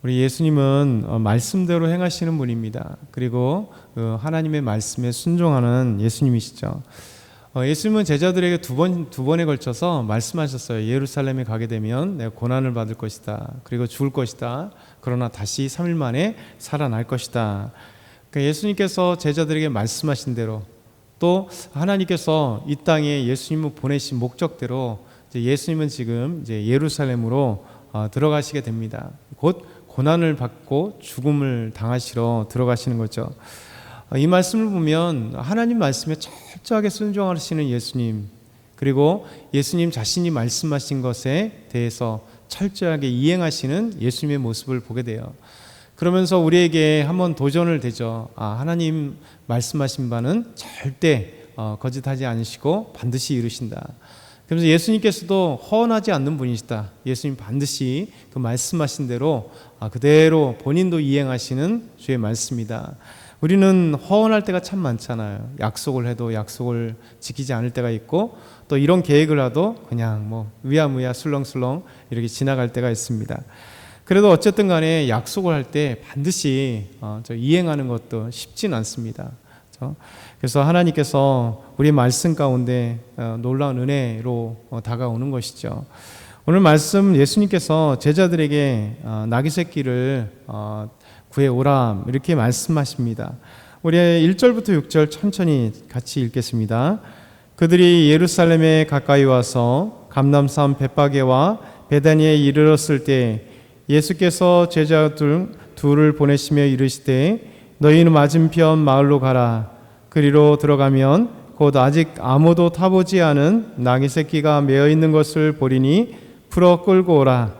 우리 예수님은 말씀대로 행하시는 분입니다. 그리고 하나님의 말씀에 순종하는 예수님이시죠. 예수님은 제자들에게 두 번에 걸쳐서 말씀하셨어요. 예루살렘에 가게 되면 내가 고난을 받을 것이다. 그리고 죽을 것이다. 그러나 다시 3일 만에 살아날 것이다. 그러니까 예수님께서 제자들에게 말씀하신 대로, 또 하나님께서 이 땅에 예수님을 보내신 목적대로 이제 예수님은 지금 이제 예루살렘으로 들어가시게 됩니다. 곧 고난을 받고 죽음을 당하시러 들어가시는 거죠. 이 말씀을 보면 하나님 말씀에 철저하게 순종하시는 예수님, 그리고 예수님 자신이 말씀하신 것에 대해서 철저하게 이행하시는 예수님의 모습을 보게 돼요. 그러면서 우리에게 한번 도전을 되죠. 하나님 말씀하신 바는 절대 거짓하지 않으시고 반드시 이루신다. 그러면서 예수님께서도 허언하지 않는 분이시다. 예수님 반드시 그 말씀하신 대로 그대로 본인도 이행하시는 주의 말씀이다. 우리는 허언할 때가 참 많잖아요. 약속을 해도 약속을 지키지 않을 때가 있고, 또 이런 계획을 해도 그냥 뭐 위야무야 술렁술렁 이렇게 지나갈 때가 있습니다. 그래도 어쨌든 간에 약속을 할 때 반드시 이행하는 것도 쉽진 않습니다. 그래서 하나님께서 우리의 말씀 가운데 놀라운 은혜로 다가오는 것이죠. 오늘 말씀 예수님께서 제자들에게 나귀 새끼를 구해오라 이렇게 말씀하십니다. 우리 1절부터 6절 천천히 같이 읽겠습니다. 그들이 예루살렘에 가까이 와서 감람산 벳바게와 베다니에 이르렀을 때 예수께서 제자 둘을 보내시며 이르시되 너희는 맞은편 마을로 가라. 그리로 들어가면 곧 아직 아무도 타보지 않은 나귀 새끼가 메어 있는 것을 보리니 풀어 끌고 오라.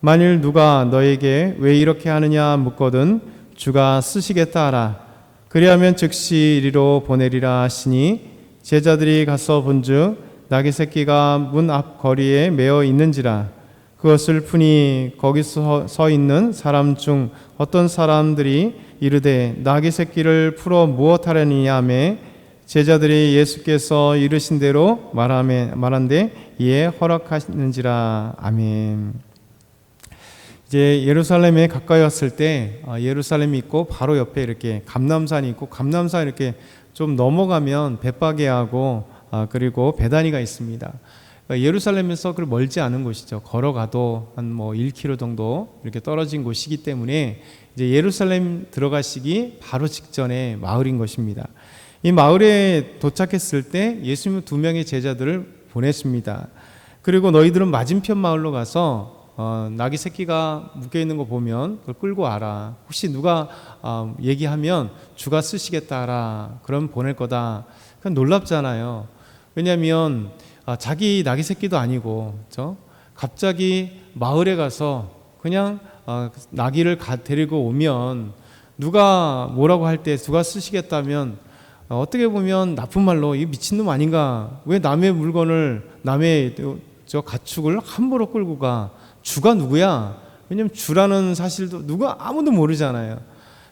만일 누가 너에게 왜 이렇게 하느냐 묻거든 주가 쓰시겠다 하라. 그리하면 즉시 이리로 보내리라 하시니 제자들이 가서 본즉 나귀 새끼가 문 앞 거리에 메어 있는지라. 그것을 푸니 거기서 서 있는 사람 중 어떤 사람들이 이르되 나귀 새끼를 풀어 무엇하려느냐 하매 제자들이 예수께서 이르신 대로 말한데 이에 허락하시는지라. 아멘. 이제 예루살렘에 가까이 왔을 때 예루살렘이 있고 바로 옆에 이렇게 감람산이 있고, 감람산 이렇게 좀 넘어가면 벳바게하고 그리고 베다니가 있습니다. 예루살렘에서 그 멀지 않은 곳이죠. 걸어가도 한 1km 정도 이렇게 떨어진 곳이기 때문에 이제 예루살렘 들어가시기 바로 직전에 마을인 것입니다. 이 마을에 도착했을 때 예수님은 2명의 제자들을 보냈습니다. 그리고 너희들은 맞은편 마을로 가서 나귀 새끼가 묶여 있는 거 보면 그걸 끌고 와라. 혹시 누가 얘기하면 주가 쓰시겠다 하라. 그럼 보낼 거다. 그건 놀랍잖아요. 왜냐하면 자기 나귀 새끼도 아니고 갑자기 마을에 가서 그냥 나귀를 데리고 오면 누가 뭐라고 할 때 누가 쓰시겠다면 어떻게 보면 나쁜 말로 이 미친놈 아닌가, 왜 남의 물건을 남의 가축을 함부로 끌고 가, 주가 누구야? 왜냐면 주라는 사실도 누가 아무도 모르잖아요.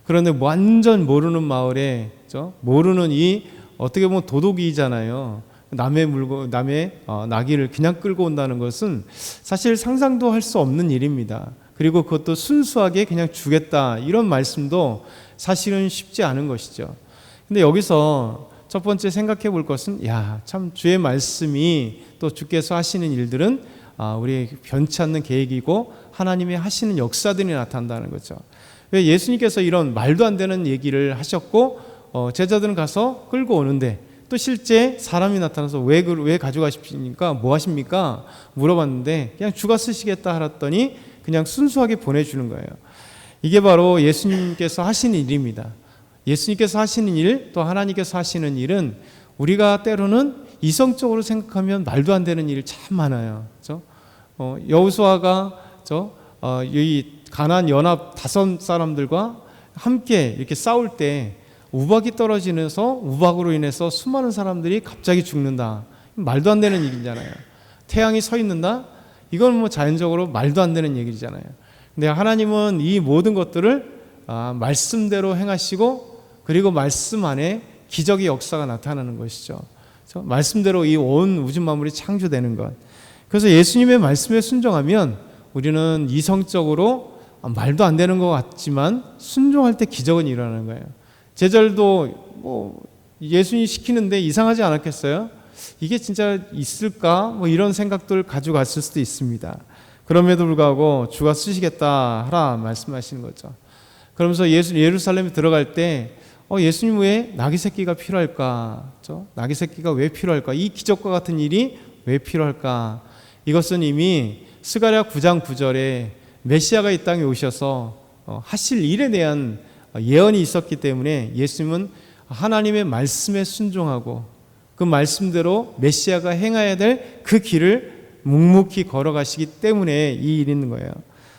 그런데 완전 모르는 마을에 모르는 이 어떻게 보면 도둑이잖아요. 남의 물건, 남의 나귀를 그냥 끌고 온다는 것은 사실 상상도 할 수 없는 일입니다. 그리고 그것도 순수하게 그냥 주겠다 이런 말씀도 사실은 쉽지 않은 것이죠. 근데 여기서 첫 번째 생각해 볼 것은 참 주의 말씀이 또 주께서 하시는 일들은 우리의 변치 않는 계획이고 하나님의 하시는 역사들이 나타난다는 거죠. 왜 예수님께서 이런 말도 안 되는 얘기를 하셨고 제자들은 가서 끌고 오는데 또 실제 사람이 나타나서 왜 가져가십니까? 뭐 하십니까? 물어봤는데 그냥 주가 쓰시겠다 하랬더니 그냥 순수하게 보내주는 거예요. 이게 바로 예수님께서 하시는 일입니다. 예수님께서 하시는 일, 또 하나님께서 하시는 일은 우리가 때로는 이성적으로 생각하면 말도 안 되는 일이 참 많아요. 그렇죠? 여호수아가 이 가나안 연합 5사람들과 함께 이렇게 싸울 때 우박이 떨어지면서 우박으로 인해서 수많은 사람들이 갑자기 죽는다. 말도 안 되는 일이잖아요. 태양이 서 있는다? 이건 자연적으로 말도 안 되는 얘기잖아요. 근데 하나님은 이 모든 것들을 말씀대로 행하시고, 그리고 말씀 안에 기적의 역사가 나타나는 것이죠. 그래서 말씀대로 이 온 우주 만물이 창조되는 것. 그래서 예수님의 말씀에 순종하면 우리는 이성적으로 말도 안 되는 것 같지만 순종할 때 기적은 일어나는 거예요. 제자들도 예수님이 시키는데 이상하지 않았겠어요? 이게 진짜 있을까? 이런 생각들 가지고 갔을 수도 있습니다. 그럼에도 불구하고 주가 쓰시겠다 하라 말씀하시는 거죠. 그러면서 예루살렘에 들어갈 때 예수님 왜 나귀 새끼가 필요할까? 나귀 새끼가 왜 필요할까? 이 기적과 같은 일이 왜 필요할까? 이것은 이미 스가랴 9장 9절에 메시아가 이 땅에 오셔서 하실 일에 대한 예언이 있었기 때문에 예수님은 하나님의 말씀에 순종하고 그 말씀대로 메시아가 행해야 될 그 길을 묵묵히 걸어가시기 때문에 이 일이 있는 거예요.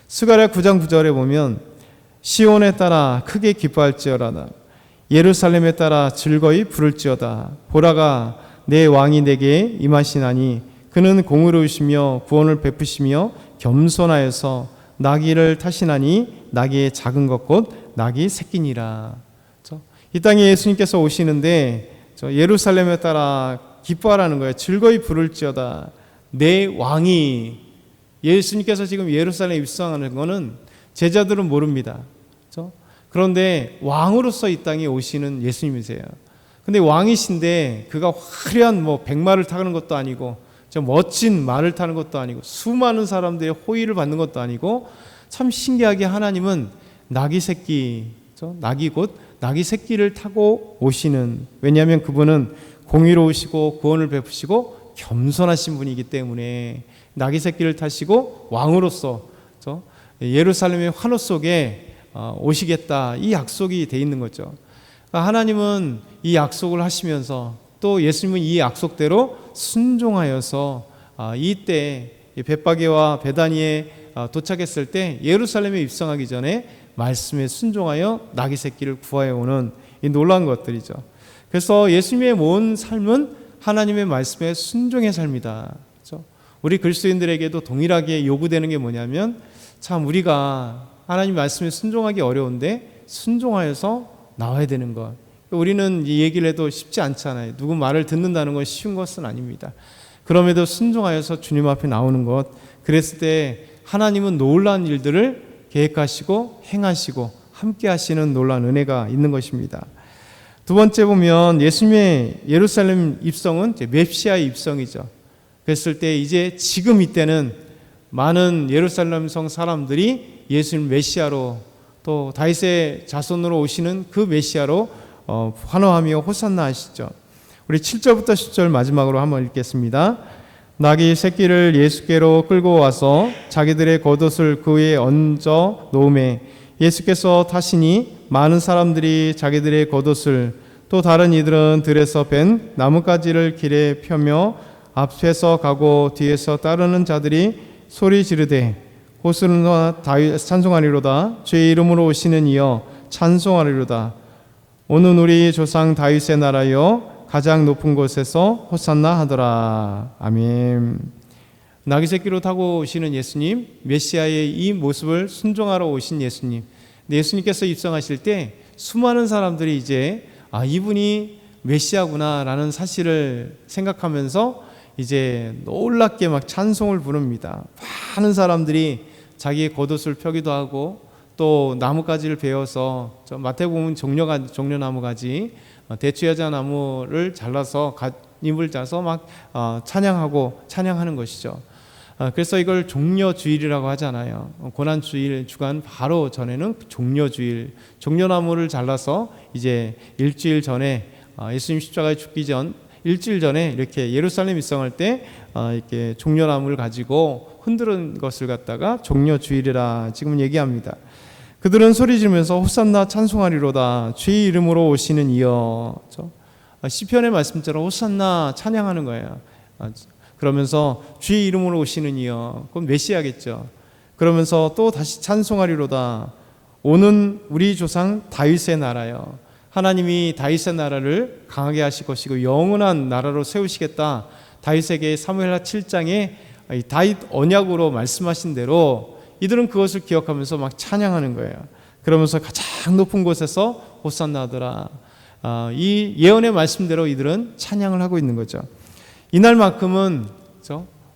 스가랴 9장 9절에 보면 시온에 따라 크게 기뻐할지어다. 예루살렘에 따라 즐거이 부를지어다. 보라가 내 왕이 내게 임하시나니 그는 공의로우시며 구원을 베푸시며 겸손하여서 나귀를 타시나니 나귀의 작은 것 곧 나귀 새끼니라. 이 땅에 예수님께서 오시는데 예루살렘에 따라 기뻐하라는 거예요. 즐거이 부를지어다. 내 왕이, 예수님께서 지금 예루살렘에 입성하는 것은 제자들은 모릅니다. 그런데 왕으로서 이 땅에 오시는 예수님이세요. 근데 왕이신데 그가 화려한 백마를 타는 것도 아니고 멋진 말을 타는 것도 아니고 수많은 사람들의 호의를 받는 것도 아니고 참 신기하게 하나님은 나귀 새끼, 나귀 곧 나귀 새끼를 타고 오시는, 왜냐하면 그분은 공의로우시고 구원을 베푸시고 겸손하신 분이기 때문에 나귀 새끼를 타시고 왕으로서 예루살렘의 환호 속에 오시겠다, 이 약속이 돼 있는 거죠. 그러니까 하나님은 이 약속을 하시면서 또 예수님은 이 약속대로 순종하여서 이때 벳바게와 베다니에 도착했을 때 예루살렘에 입성하기 전에 말씀에 순종하여 나귀 새끼를 구하여 오는 이 놀라운 것들이죠. 그래서 예수님의 모든 삶은 하나님의 말씀에 순종의 삶이다. 그렇죠? 우리 그리스도인들에게도 동일하게 요구되는 게 뭐냐면 참 우리가 하나님 말씀에 순종하기 어려운데 순종하여서 나와야 되는 것. 우리는 이 얘기를 해도 쉽지 않잖아요. 누구 말을 듣는다는 건 쉬운 것은 아닙니다. 그럼에도 순종하여서 주님 앞에 나오는 것, 그랬을 때 하나님은 놀라운 일들을 계획하시고 행하시고 함께 하시는 놀라운 은혜가 있는 것입니다. 두 번째 보면 예수님의 예루살렘 입성은 메시아의 입성이죠. 그랬을 때 이제 지금 이때는 많은 예루살렘 성 사람들이 예수님 메시아로, 또 다윗의 자손으로 오시는 그 메시아로 환호하며 호산나 하시죠. 우리 7절부터 10절 마지막으로 한번 읽겠습니다. 나귀 새끼를 예수께로 끌고 와서 자기들의 겉옷을 그 위에 얹어 놓음에 예수께서 타시니 많은 사람들이 자기들의 겉옷을, 또 다른 이들은 들에서 벤 나뭇가지를 길에 펴며 앞에서 가고 뒤에서 따르는 자들이 소리 지르되 호산나 다윗 찬송하리로다. 주의 이름으로 오시는 이여 찬송하리로다. 오는 우리 조상 다윗의 나라여 가장 높은 곳에서 호산나 하더라. 아멘. 나귀 새끼로 타고 오시는 예수님, 메시아의 이 모습을 순종하러 오신 예수님. 예수님께서 입성하실 때 수많은 사람들이 이제 이분이 메시아구나라는 사실을 생각하면서 이제 놀랍게 막 찬송을 부릅니다. 많은 사람들이 자기의 겉옷을 펴기도 하고 또 나뭇가지를 베어서 마태복음 종려나무가지 대추여자 나무를 잘라서 잎을 짜서 막 찬양하는 것이죠. 그래서 이걸 종려주일이라고 하잖아요. 고난주일 주간 바로 전에는 종려주일, 종려나무를 잘라서 이제 일주일 전에 예수님 십자가에 죽기 전 일주일 전에 이렇게 예루살렘 입성할 때 이렇게 종려나무를 가지고 흔드는 것을 갖다가 종려주일이라 지금 얘기합니다. 그들은 소리 지르면서 호산나 찬송하리로다. 주의 이름으로 오시는 이여. 시편의 말씀처럼 호산나 찬양하는 거예요. 그러면서 주의 이름으로 오시는 이여. 그건 메시아겠죠. 그러면서 또 다시 찬송하리로다. 오는 우리 조상 다윗의 나라여. 하나님이 다윗의 나라를 강하게 하실 것이고 영원한 나라로 세우시겠다. 다윗에게 사무엘하 7장에 다윗 언약으로 말씀하신 대로 이들은 그것을 기억하면서 막 찬양하는 거예요. 그러면서 가장 높은 곳에서 호산나 하더라. 이 예언의 말씀대로 이들은 찬양을 하고 있는 거죠. 이날만큼은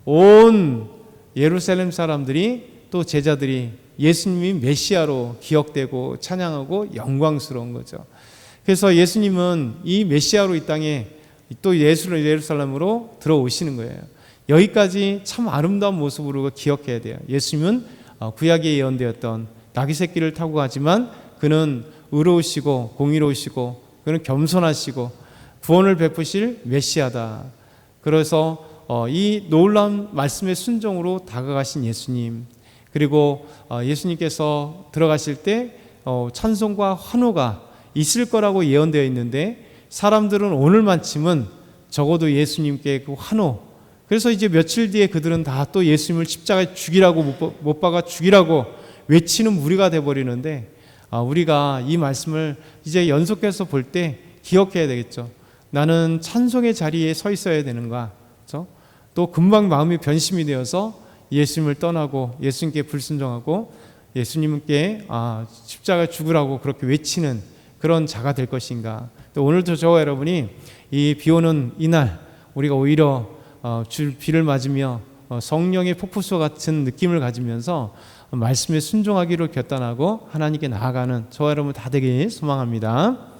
온 예루살렘 사람들이 또 제자들이 예수님이 메시아로 기억되고 찬양하고 영광스러운 거죠. 그래서 예수님은 이 메시아로 이 땅에 또 예루살렘으로 들어오시는 거예요. 여기까지 참 아름다운 모습으로 기억해야 돼요. 예수님은 구약에 예언되었던 나귀 새끼를 타고 가지만 그는 의로우시고 공의로우시고 그는 겸손하시고 구원을 베푸실 메시아다. 그래서 이 놀라운 말씀의 순종으로 다가가신 예수님, 그리고 예수님께서 들어가실 때 찬송과 환호가 있을 거라고 예언되어 있는데 사람들은 오늘만큼은 적어도 예수님께 그 환호, 그래서 이제 며칠 뒤에 그들은 다 또 예수님을 십자가에 죽이라고 못 박아 죽이라고 외치는 무리가 돼버리는데 우리가 이 말씀을 이제 연속해서 볼 때 기억해야 되겠죠. 나는 찬송의 자리에 서 있어야 되는가, 그렇죠? 또 금방 마음이 변심이 되어서 예수님을 떠나고 예수님께 불순종하고 예수님께 십자가 죽으라고 그렇게 외치는 그런 자가 될 것인가. 또 오늘도 저와 여러분이 이 비오는 이날 우리가 오히려 비를 맞으며 성령의 폭포수 같은 느낌을 가지면서 말씀에 순종하기를 결단하고 하나님께 나아가는 저와 여러분 다 되길 소망합니다.